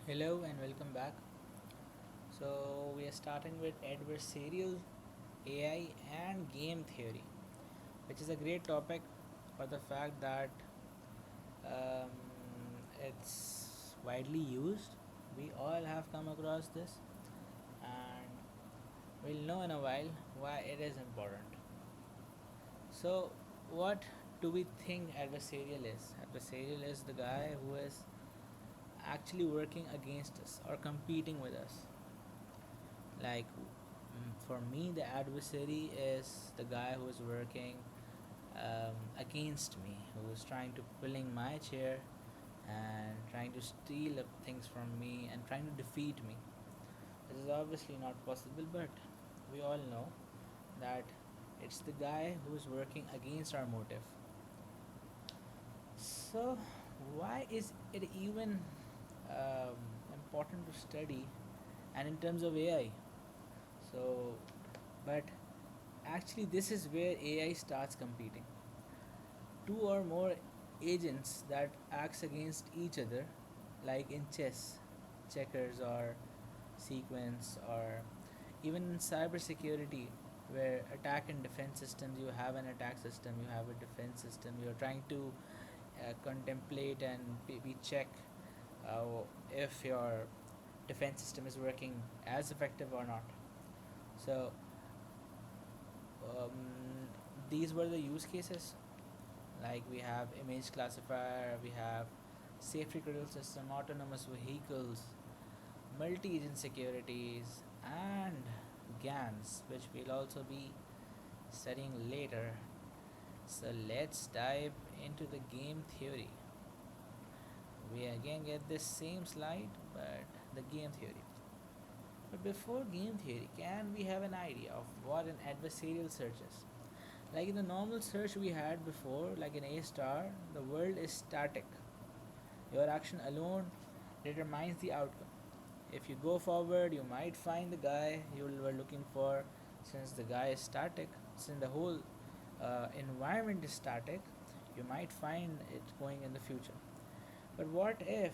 Hello and welcome back. So, we are starting with adversarial AI and game theory, which is a great topic for the fact that um, it's widely used. We all have come across this, and we'll know in a while why it is important. So, what do we think adversarial is? Adversarial is the guy who is actually working against us or competing with us. Like for me, the adversary is the guy who is working against me, who is trying to pulling my chair and trying to steal up things from me and trying to defeat me. This is obviously not possible, but we all know that it's the guy who is working against our motive. So, why is it even um, important to study? And in terms of AI, so but actually, this is where AI starts competing. Two or more agents that acts against each other, like in chess, checkers or sequence, or even in cybersecurity, where attack and defense systems, you have an attack system, you have a defense system, you're trying to contemplate and maybe check if your defense system is working as effective or not. So um, these were the use cases. Like we have image classifier, we have safety critical system, autonomous vehicles, multi-agent securities, and GANs, which we'll also be studying later. So let's dive into the game theory. We again get this same slide, but the game theory. But before game theory, can we have an idea of what an adversarial search is? Like in the normal search we had before, like in A star, the world is static. Your action alone determines the outcome. If you go forward, you might find the guy you were looking for. Since the guy is static, since the whole environment is static, you might find it going in the future. But what if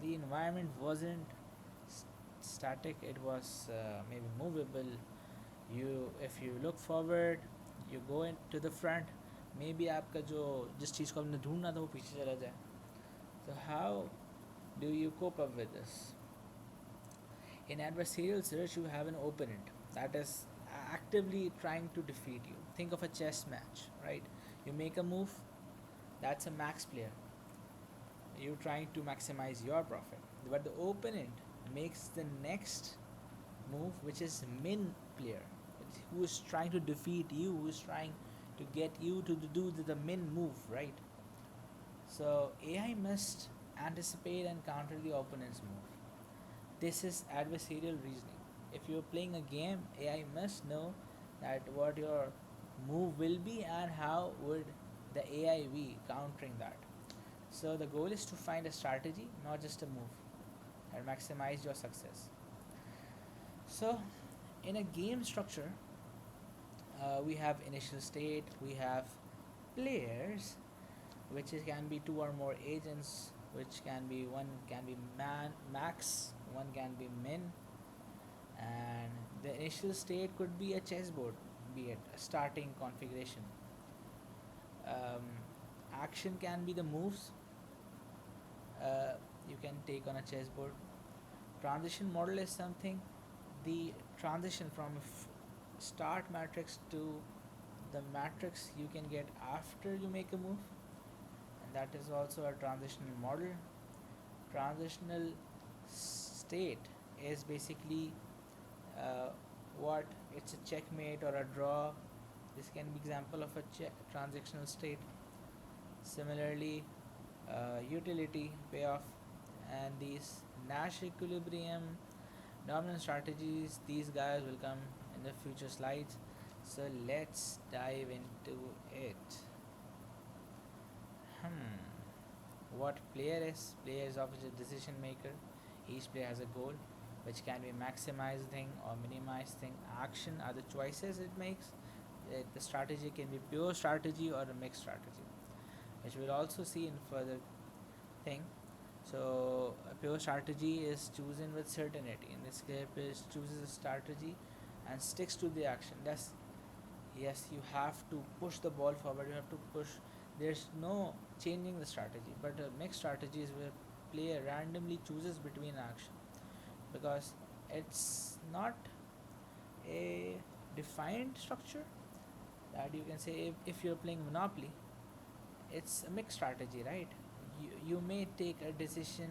the environment wasn't static? It was maybe movable. If you look forward, you go into the front, maybe आपका जो जिस चीज़ को आपने ढूंढना था वो पीछे चला जाए. So how do you cope up with this? In adversarial search, you have an opponent that is actively trying to defeat you. Think of a chess match, right? You make a move, that's a max player. You're trying to maximize your profit. But the opponent makes the next move, which is min player, who is trying to defeat you, who is trying to get you to do the min move, right? So AI must anticipate and counter the opponent's move. This is adversarial reasoning. If you're playing a game, AI must know that what your move will be and how would the AI be countering that. So the goal is to find a strategy, not just a move, and maximize your success. So in a game structure, we have initial state, we have players, which can be two or more agents, which can be one can be max, one can be min, and the initial state could be a chessboard, be it a starting configuration. um, Action can be the moves uh, you can take on a chessboard. Transition model is something, the transition from start matrix to the matrix you can get after you make a move, and that is also a transitional model. Transitional state is basically uh, what it's a checkmate or a draw. This can be example of a transactional state. Similarly, utility, payoff, and these Nash equilibrium dominant strategies, these guys will come in the future slides. So let's dive into it. What player is? Player is obviously a decision maker. Each player has a goal, which can be maximize thing or minimize thing. Action are the choices it makes. The strategy can be pure strategy or a mixed strategy, which we'll also see in further thing. So a pure strategy is chosen with certainty. In this case, is chooses a strategy and sticks to the action. That's yes, you have to push the ball forward. You have to push. There's no changing the strategy. But a mixed strategy is where player randomly chooses between action because it's not a defined structure that you can say if you're playing Monopoly, it's a mixed strategy, right? You may take a decision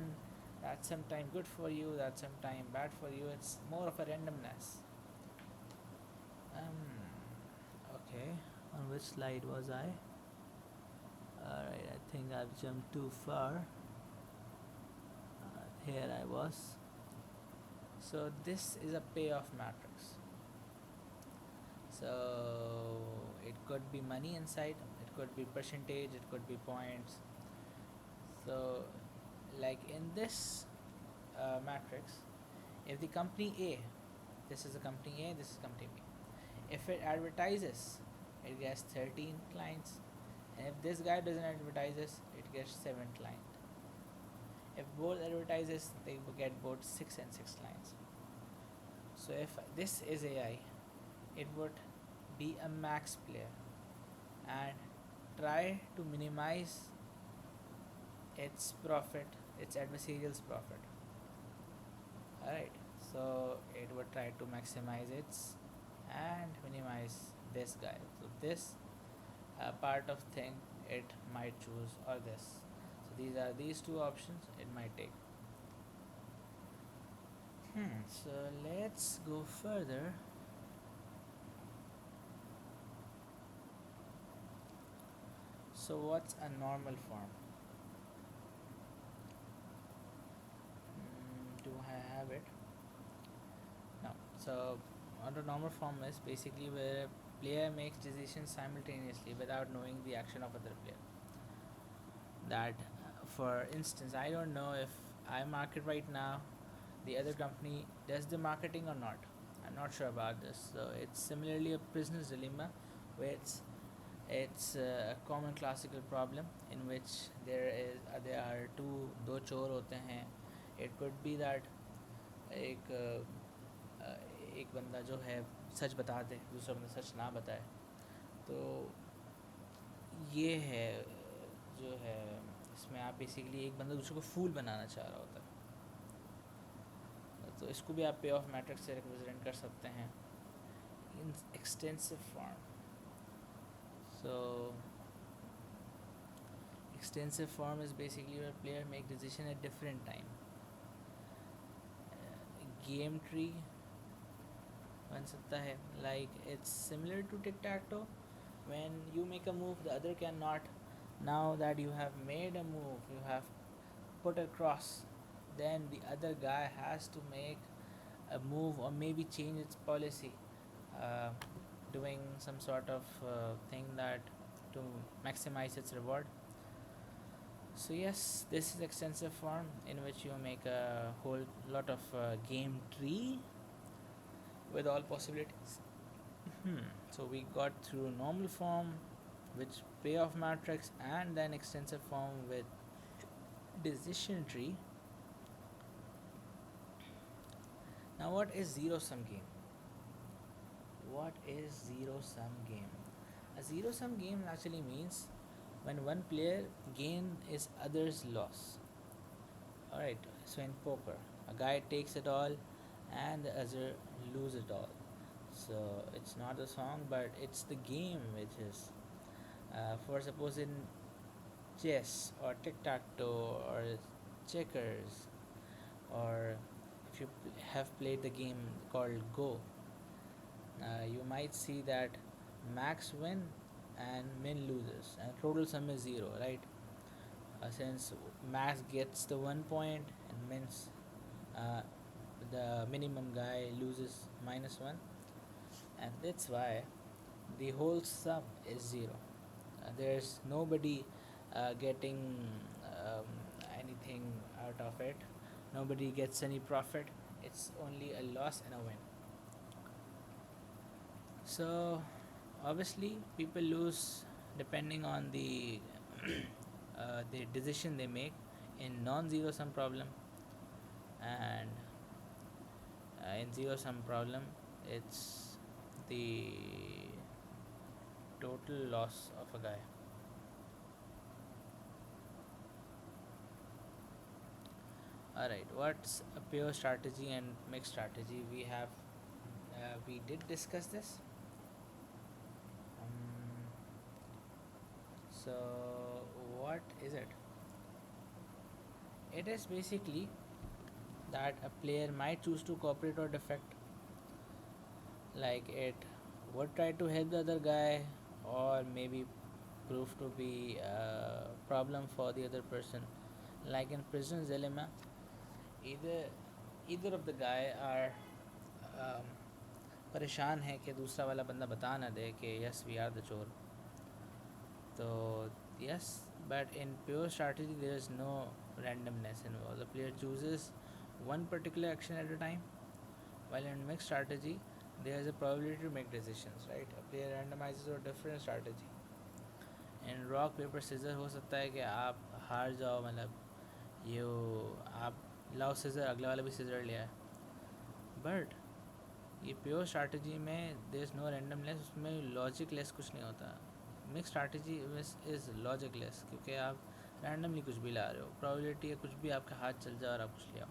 that's sometime good for you, that's sometime bad for you. It's more of a randomness. Okay, on which slide was I? Alright, I think I've jumped too far. Here I was. So this is a payoff matrix. So it could be money inside, it could be percentage, it could be points. So, like in this matrix, if the company A, this is a company A, this is company B, if it advertises, it gets 13 clients, and if this guy doesn't advertises, it gets 7 clients. If both advertises, they will get both 6 and 6 clients. So if this is AI, it would be a max player and try to minimize its profit, its adversarial's profit. Alright, so it would try to maximize its and minimize this guy. So this part of thing it might choose or this. So these are these two options it might take. So let's go further. So what's a normal form? Do I have it? No. So under normal form is basically where a player makes decisions simultaneously without knowing the action of other player. That, for instance, I don't know if I market right now, the other company does the marketing or not. I'm not sure about this. So it's similarly a business dilemma, where it's a common classical problem in which there are दो चोर होते हैं. It could be that एक एक बंदा जो है सच बता दे, दूसरा बंदा सच ना बताए. तो ये है जो है इसमें आप बेसिकली एक बंदा दूसरे को फूल बनाना चाह रहा होता है. तो इसको भी आप पे ऑफ मैट्रिक्स से रिप्रेजेंट कर सकते हैं in extensive form. So extensive form is basically where player make decision at different time. Game tree बन सकता है, like it's similar to tic-tac-toe. When you make a move, the other cannot. Now that you have made a move, you have put a cross, then the other guy has to make a move or maybe change its policy, uh, doing some sort of thing that to maximize its reward. So yes, this is extensive form in which you make a whole lot of game tree with all possibilities. So we got through normal form, which payoff matrix, and then extensive form with decision tree. Now what is zero sum game? What is zero sum game? A zero sum game actually means when one player gain is others loss. Alright, so in poker, a guy takes it all and the other lose it all. So it's not a song, but it's the game which is. For suppose in chess or tic-tac-toe or checkers, or if you have played the game called Go, you might see that max win and min loses and total sum is 0, right? Since max gets the 1 point and min's the minimum guy loses -1, and that's why the whole sum is 0. There's nobody getting um, anything out of it. Nobody gets any profit. It's only a loss and a win. So obviously people lose depending on the the decision they make. in non-zero sum problem, and in zero sum problem it's the total loss of a guy. Alright, what's a pure strategy and mixed strategy? We did discuss this. Um, so, what is it? It is basically that a player might choose to cooperate or defect, like it would try to help the other guy, or maybe prove to be a problem for the other person. Like in Prisoner's Dilemma, either either of the guy are um, परेशान है कि दूसरा वाला बंदा बता ना दे कि yes we are the चोर. तो yes, but in pure strategy there is no randomness involved. The player chooses one particular action at a time, while in mixed strategy there is a probability to make decisions, right? A player randomizes a different strategy. In rock paper scissor हो सकता है कि आप हार जाओ, मतलब you आप लाओ सीजर, अगले वाला भी सीजर लिया है, बट ये प्योर स्ट्रैटेजी में देयर इज़ नो रैंडमनेस, उसमें लॉजिक लेस कुछ नहीं होता. Mix strategy is logic less, क्योंकि आप रैंडमली कुछ भी ला रहे हो, प्रोबेबिलिटी है कुछ भी आपके हाथ चल जाए और आप कुछ ले आओ.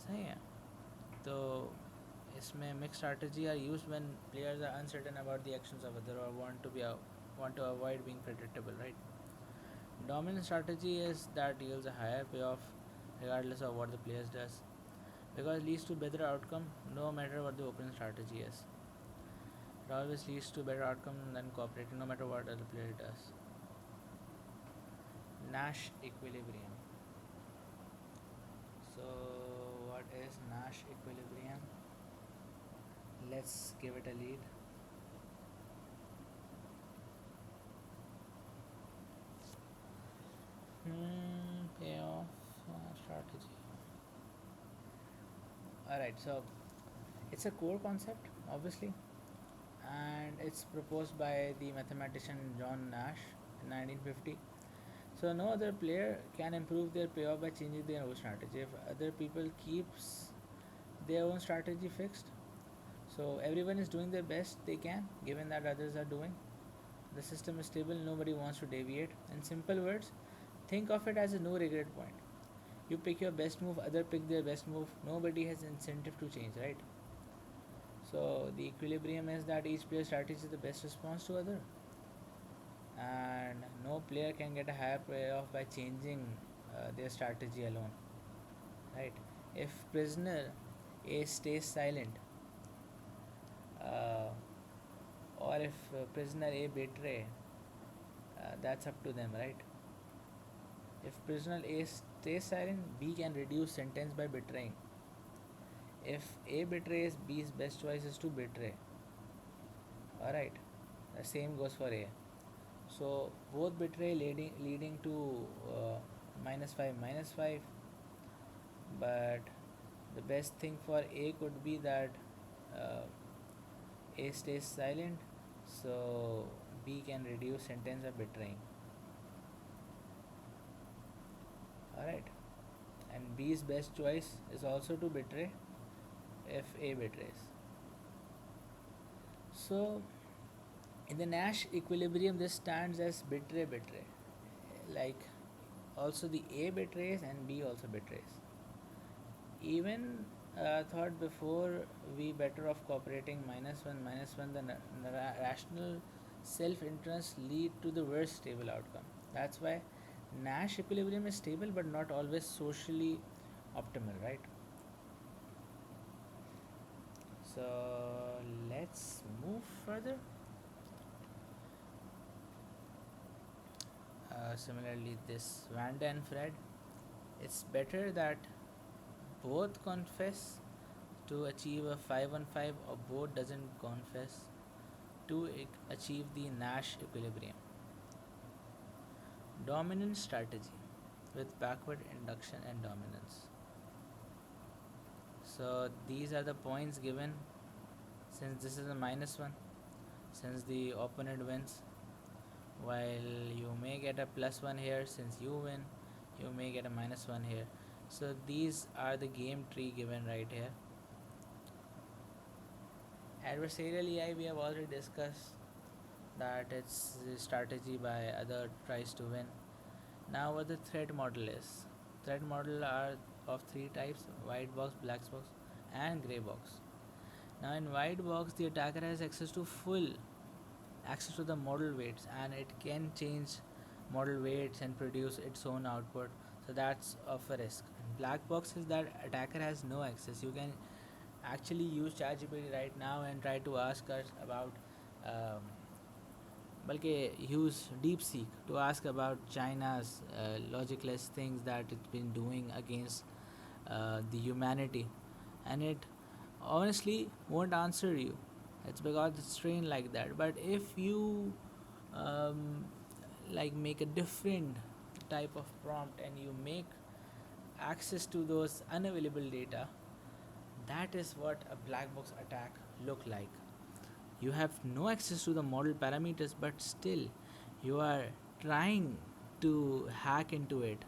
सही है. तो इसमें mix strategy are use when players are uncertain about the actions of other और want to avoid being predictable, right? Dominant strategy is that yields a higher payoff regardless of what the player does, because it leads to better outcome no matter what the opponent strategy is. It always leads to better outcome than cooperating no matter what other player does. Nash equilibrium. So what is Nash equilibrium? Let's give it a lead. Payoff strategy. Alright, so it's a core concept, obviously, and it's proposed by the mathematician John Nash in 1950. So no other player can improve their payoff by changing their own strategy. If other people keeps their own strategy fixed, so everyone is doing their best they can, given that others are doing. The system is stable, nobody wants to deviate. In simple words, think of it as a no regret point. You pick your best move, other pick their best move. Nobody has incentive to change, right? So the equilibrium is that each player's strategy is the best response to other, and no player can get a higher payoff by changing their strategy alone, right? If prisoner A stays silent, uh, or if prisoner A betray, that's up to them, right? If prisoner A stays silent, B can reduce sentence by betraying. If A betrays, B's best choice is to betray. Alright, the same goes for A. So both betray leading to -5, but the best thing for A could be that uh, A stays silent, so B can reduce sentence by betraying. Alright, and B's best choice is also to betray if A betrays. So in the Nash equilibrium, this stands as betray. Like also the A betrays and B also betrays. Even thought before, we better off cooperating -1, the rational self-interest lead to the worst stable outcome. That's why Nash equilibrium is stable but not always socially optimal, right? So let's move further. Similarly, this Vanda and Fred, it's better that both confess to achieve a 5-on-5 or both doesn't confess to achieve the Nash equilibrium. Dominant strategy with backward induction and dominance. So these are the points given. Since this is a -1, since the opponent wins, while you may get a +1 here since you win, you may get a -1 here. So these are the game tree given right here. Adversarial AI, we have already discussed that it's the strategy by other tries to win. Now what the threat model is. Threat model are of three types: white box, black box, and gray box. Now in white box, the attacker has access to the model weights, and it can change model weights and produce its own output. So that's of a risk. In black box is that attacker has no access. You can actually use ChatGPT right now and try to ask us about um, बल्कि use DeepSeek to ask about China's logicless things that it's been doing against the humanity, and it honestly won't answer you. It's because it's trained like that. But if you um, like make a different type of prompt and you make access to those unavailable data, that is what a black box attack look like. You have no access to the model parameters, but still you are trying to hack into it.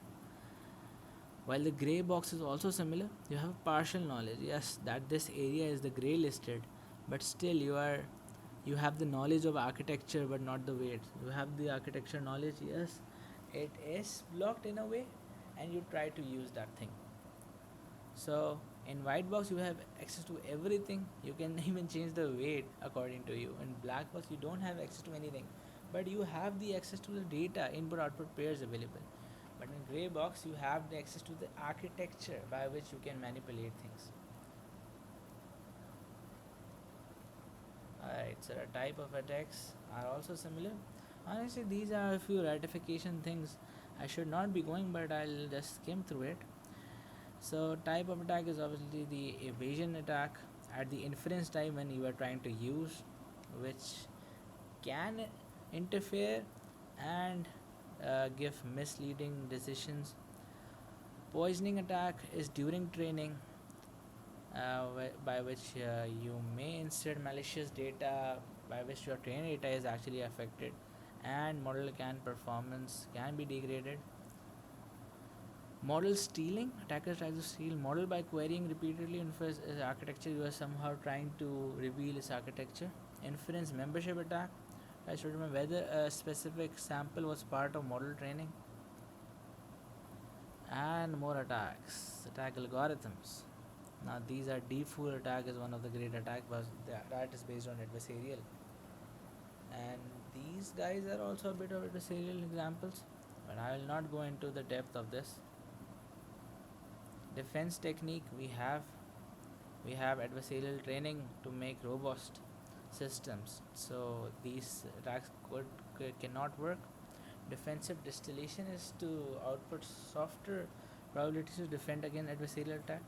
While the gray box is also similar, you have partial knowledge, yes, that this area is the gray listed, but still you have the knowledge of architecture but not the weights. You have the architecture knowledge, yes, it is blocked in a way, and you try to use that thing. So in white box you have access to everything. You can even change the weight according to you. In black box you don't have access to anything, but you have the access to the data input output pairs available. But in gray box you have the access to the architecture by which you can manipulate things. Alright, so the type of attacks are also similar. Honestly, these are a few ratification things. I should not be going, but I'll just skim through it. So type of attack is obviously the evasion attack at the inference time when you are trying to use, which can interfere and give misleading decisions. Poisoning attack is during training, by which you may insert malicious data by which your training data is actually affected, and model performance can be degraded. Model stealing, attackers try to steal model by querying repeatedly inference architecture. You are somehow trying to reveal its architecture. Inference membership attack tries to determine whether a specific sample was part of model training. And more attacks, attack algorithms. Now these are deep-fool attack is one of the great attack, but that is based on adversarial. And these guys are also a bit of adversarial examples, but I will not go into the depth of this. Defense technique, we have adversarial training to make robust systems, so these attacks cannot work. Defensive distillation is to output softer probabilities to defend against adversarial attack.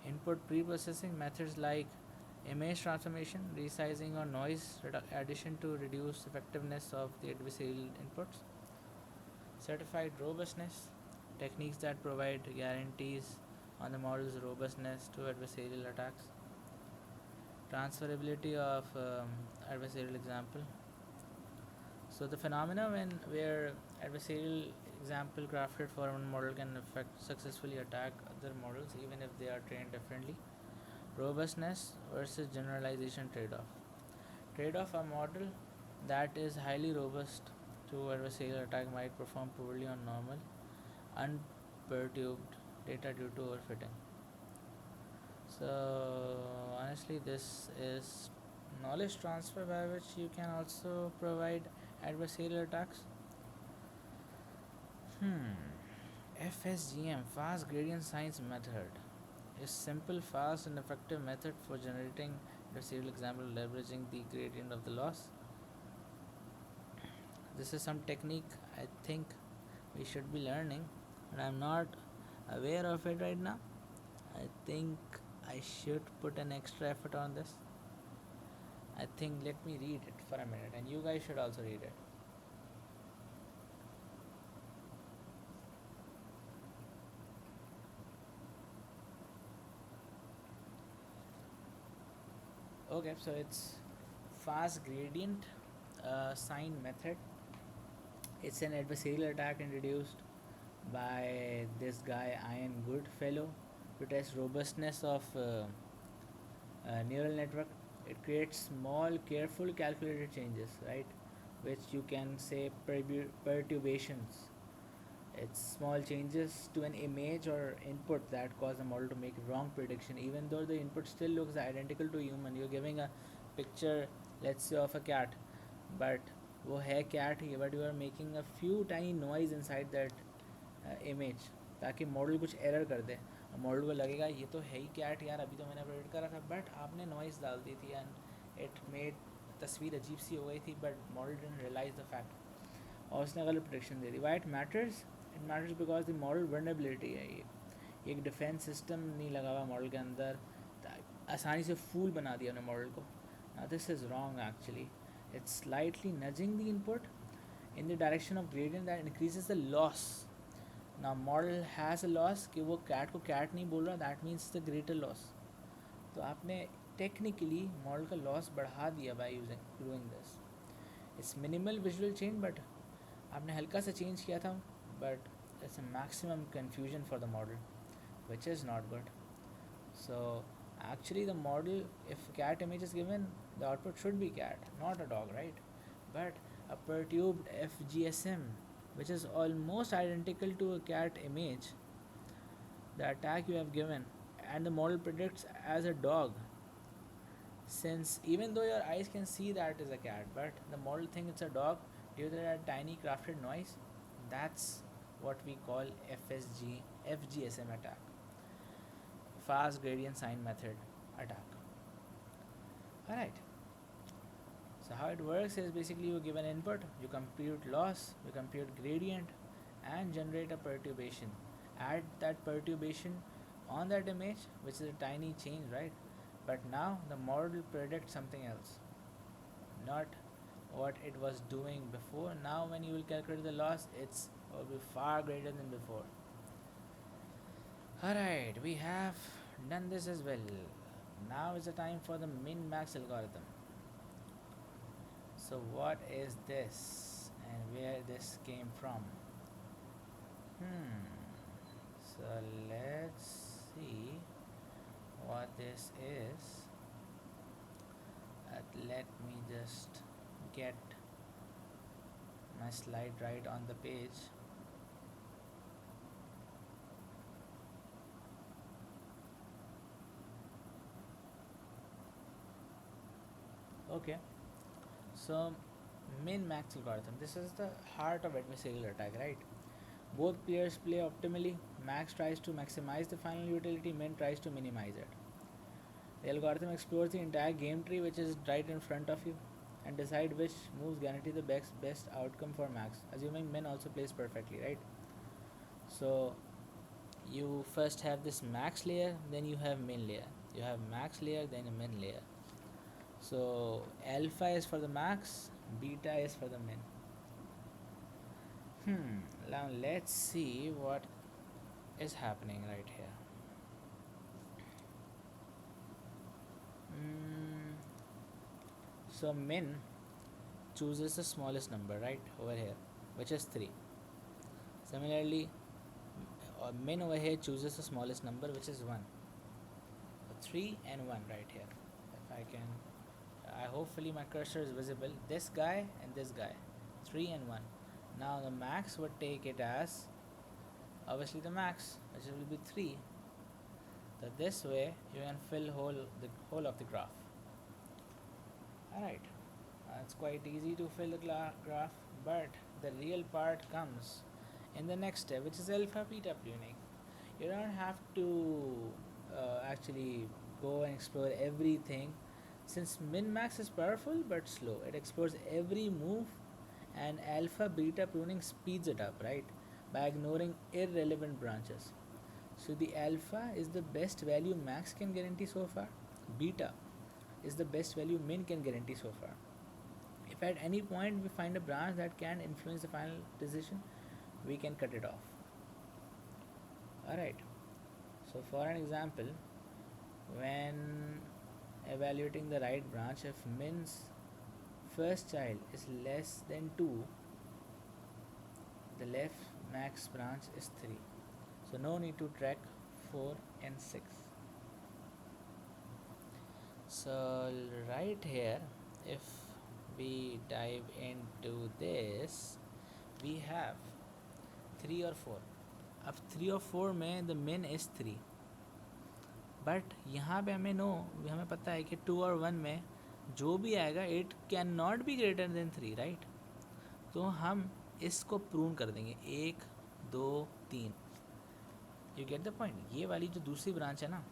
Input pre-processing methods like image transformation, resizing, or noise addition to reduce effectiveness of the adversarial inputs. Certified robustness, techniques that provide guarantees on the model's robustness to adversarial attacks. Transferability of adversarial example. So the phenomena where adversarial example crafted for one model can successfully attack other models even if they are trained differently. Robustness versus generalization trade-off. Trade-off, a model that is highly robust to adversarial attack might perform poorly on normal, unperturbed data due to overfitting. So honestly, this is knowledge transfer by which you can also provide adversarial attacks. FSGM, fast gradient science method, is simple, fast, and effective method for generating adversarial example leveraging the gradient of the loss. This is some technique I think we should be learning, but I'm not aware of it right now. I think I should put an extra effort on this. I think let me read it for a minute, and you guys should also read it. Okay, so it's fast gradient sign method. It's an adversarial attack introduced by this guy Ian Goodfellow to test robustness of neural network. It creates small, careful, calculated changes, right? Which you can say perturbations. It's small changes to an image or input that cause the model to make wrong prediction, even though the input still looks identical to human. You're giving a picture, let's say, of a cat, but वो है cat he, but you are making a few tiny noise inside that image ताकि model कुछ error कर दे. Model को लगेगा ये तो है ही कैट यार, अभी तो मैंने प्रेडिक्ट करा था, बट आपने नॉइज़ डाल दी थी एंड इट मेड तस्वीर अजीब सी हो गई थी, but model didn't realize the fact और उसने गलत प्रेडिक्शन दे दी. Why it matters? It matters because the model vulnerability है. ये एक डिफेंस सिस्टम नहीं लगा हुआ मॉडल के अंदर, आसानी से फूल बना दिया उन्होंने मॉडल को. Now this is wrong actually. It's slightly nudging the input in the direction of gradient that increases the loss. Now model has a loss कि वो cat को cat नहीं बोल रहा, that means the greater loss. तो आपने technically model का loss बढ़ा दिया by doing this. It's minimal visual change, but आपने हल्का सा change किया था, but it's a maximum confusion for the model, which is not good. So actually the model, if cat image is given, the output should be cat, not a dog, right? But a perturbed FGSM, which is almost identical to a cat image, the attack you have given, and the model predicts as a dog. Since even though your eyes can see that is a cat, but the model thinks it's a dog due to that tiny crafted noise, that's what we call FGSM attack. Fast gradient sign method attack. Alright. So how it works is basically you give an input, you compute loss, you compute gradient, and generate a perturbation. Add that perturbation on that image, which is a tiny change, right? But now the model predicts something else, not what it was doing before. Now when you will calculate the loss, it's will be far greater than before. Alright, we have done this as well. Now is the time for the min-max algorithm. So what is this and where this came from? So let's see what this is. Let me just get my slide right on the page. Okay. So min-max algorithm, this is the heart of adversarial attack, right? Both players play optimally. Max tries to maximize the final utility, min tries to minimize it. The algorithm explores the entire game tree which is right in front of you and decide which moves guarantee the best outcome for max, assuming min also plays perfectly, right? So you first have this max layer, then you have min layer. You have max layer, then a min layer. So alpha is for the max, beta is for the min. Now let's see what is happening right here. So min chooses the smallest number right over here, which is 3. Similarly, min over here chooses the smallest number, which is 1. So 3 and 1 right here. If I can, hopefully my cursor is visible. This guy and this guy, 3 and 1. Now the max would take it as obviously the max, which will be 3. So this way you can fill the whole of the graph. Alright, it's quite easy to fill the graph, but the real part comes in the next step, which is alpha beta pruning. You don't have to actually go and explore everything, since min-max is powerful but slow. It explores every move, and alpha beta pruning speeds it up, right, by ignoring irrelevant branches. So the alpha is the best value max can guarantee so far. Beta is the best value min can guarantee so far. If at any point we find a branch that can influence the final decision, we can cut it off. Alright, so for an example, when evaluating the right branch, if min's first child is less than 2, the left max branch is 3, so no need to track 4 and 6. So right here, if we dive into this, we have 3 or 4. अब 3 और 4 में the min is 3, but यहाँ पे हमें पता है कि 2 और 1 में जो भी आएगा it can not be greater than 3, right? तो हम इसको प्रून कर देंगे 1 2 3. You get the point? ये वाली जो दूसरी ब्रांच है ना,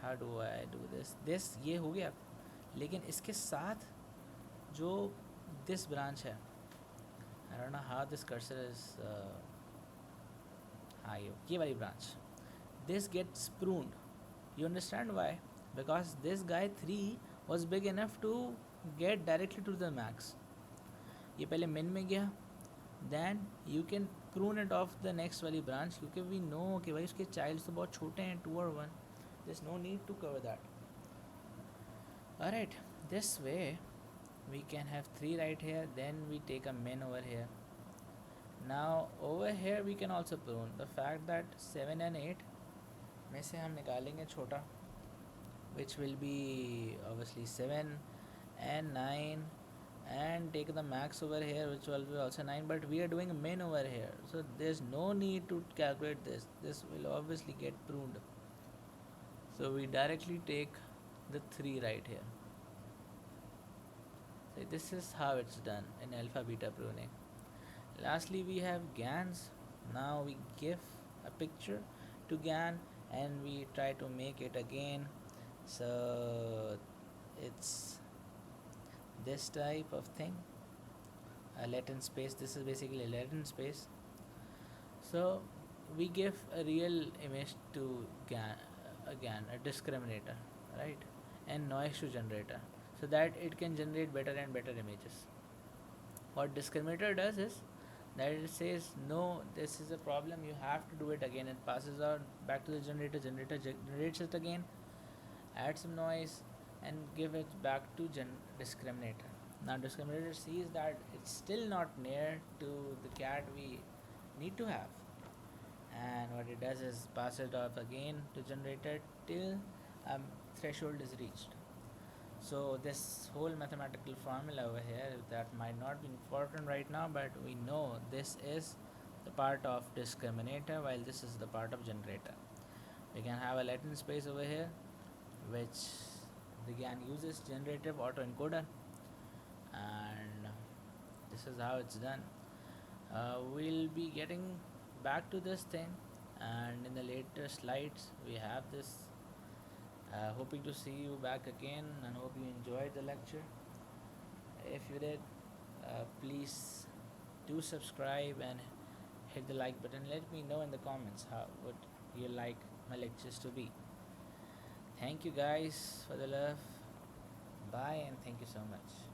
how do I do this ये हो गया, लेकिन इसके साथ जो दिस ब्रांच है, I don't know how this cursor is, हाँ ये वाली branch, this gets pruned. You understand why? Because this guy 3 was big enough to get directly to the max. ये पहले min में गया, then you can prune it off the next वाली branch, क्योंकि we know कि भाई उसके childs तो बहुत छोटे हैं, 2 और 1. There's no need to cover that. Alright, this way we can have 3 right here, then we take a min over here. Now over here we can also prune. The fact that 7 and 8 में से हम निकालेंगे छोटा, which will be obviously 7 and 9, and take the max over here, which will be also 9, but we are doing min over here, so there's no need to calculate this will obviously get pruned, so we directly take the 3 right here. So this is how it's done in alpha beta pruning. Lastly, we have GANs. Now we give a picture to GAN and we try to make it again, so it's this type of thing, a latent space. This is basically a latent space, so we give a real image to GAN, a discriminator, right, and noise to generator, so that it can generate better and better images. What discriminator does is that it says no, this is a problem, you have to do it again. It passes out back to the generator generates it again, adds some noise and give it back to discriminator. Now discriminator sees that it's still not near to the cat we need to have, and what it does is pass it off again to generator till threshold is reached. So this whole mathematical formula over here that might not be important right now, but we know this is the part of discriminator while this is the part of generator. We can have a latent space over here which the GAN uses generative autoencoder, and this is how it's done. We'll be getting back to this thing, and in the later slides we have this. Hoping to see you back again and hope you enjoyed the lecture. If you did, please do subscribe and hit the like button. Let me know in the comments how would you like my lectures to be. Thank you guys for the love. Bye and thank you so much.